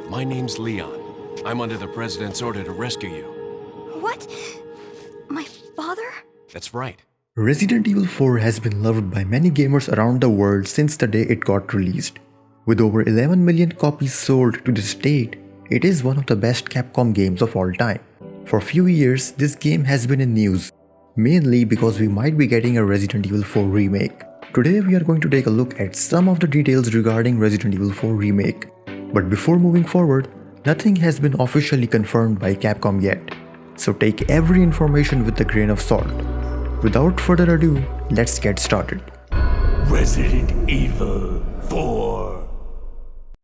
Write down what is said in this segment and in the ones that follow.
My name's Leon. I'm under the President's order to rescue you. What? My father? That's right. Resident Evil 4 has been loved by many gamers around the world since the day it got released. With over 11 million copies sold to this date, it is one of the best Capcom games of all time. For few years, this game has been in news, mainly because we might be getting a Resident Evil 4 remake. Today we are going to take a look at some of the details regarding Resident Evil 4 remake. But before moving forward, nothing has been officially confirmed by Capcom yet, so take every information with a grain of salt. Without further ado, let's get started. Resident Evil 4.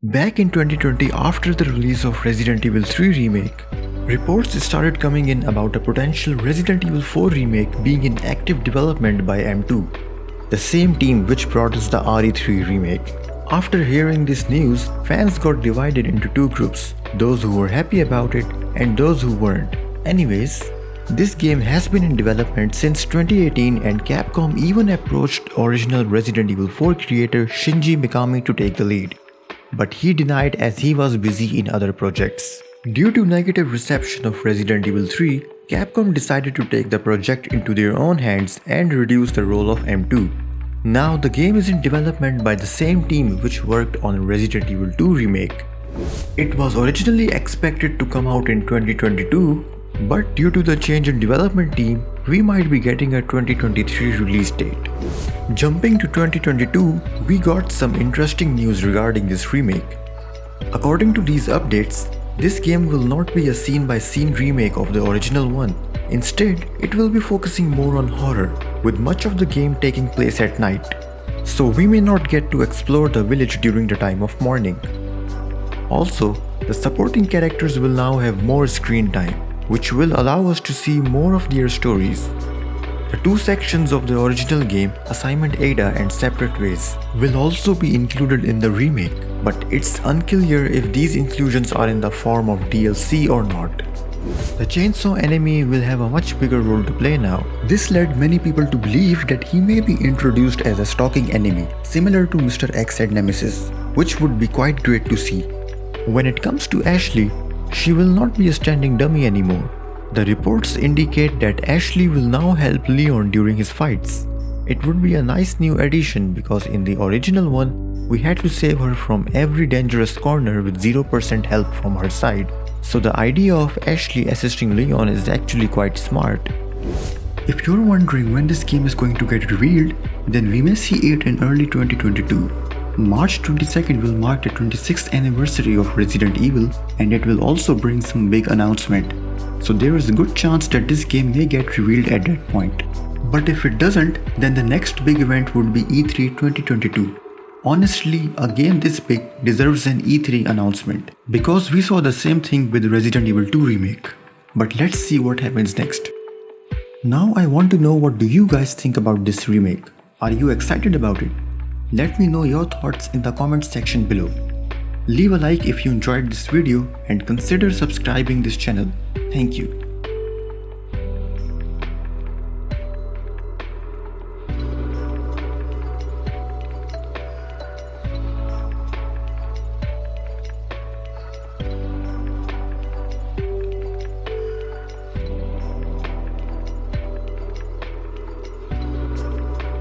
Back in 2020, after the release of Resident Evil 3 Remake, reports started coming in about a potential Resident Evil 4 remake being in active development by M2, the same team which brought us the RE3 remake. After hearing this news, fans got divided into two groups, those who were happy about it and those who weren't. Anyways, this game has been in development since 2018 and Capcom even approached original Resident Evil 4 creator Shinji Mikami to take the lead. But he denied as he was busy in other projects. Due to negative reception of Resident Evil 3, Capcom decided to take the project into their own hands and reduce the role of M2. Now the game is in development by the same team which worked on Resident Evil 2 Remake. It was originally expected to come out in 2022, but due to the change in development team, we might be getting a 2023 release date. Jumping to 2022, we got some interesting news regarding this remake. According to these updates, this game will not be a scene-by-scene remake of the original one. Instead, it will be focusing more on horror, with much of the game taking place at night. So we may not get to explore the village during the time of morning. Also, the supporting characters will now have more screen time, which will allow us to see more of their stories. The two sections of the original game, Assignment Ada and Separate Ways, will also be included in the remake, but it's unclear if these inclusions are in the form of DLC or not. The chainsaw enemy will have a much bigger role to play now. This led many people to believe that he may be introduced as a stalking enemy, similar to Mr. X and Nemesis, which would be quite great to see. When it comes to Ashley, she will not be a standing dummy anymore. The reports indicate that Ashley will now help Leon during his fights. It would be a nice new addition because in the original one, we had to save her from every dangerous corner with 0% help from her side. So the idea of Ashley assisting Leon is actually quite smart. If you're wondering when this game is going to get revealed, then we may see it in early 2022. March 22nd will mark the 26th anniversary of Resident Evil and it will also bring some big announcement. So there is a good chance that this game may get revealed at that point. But if it doesn't, then the next big event would be E3 2022. Honestly, a game this big deserves an E3 announcement, because we saw the same thing with Resident Evil 2 Remake. But let's see what happens next. Now I want to know, what do you guys think about this remake? Are you excited about it? Let me know your thoughts in the comment section below. Leave a like if you enjoyed this video and consider subscribing this channel. Thank you.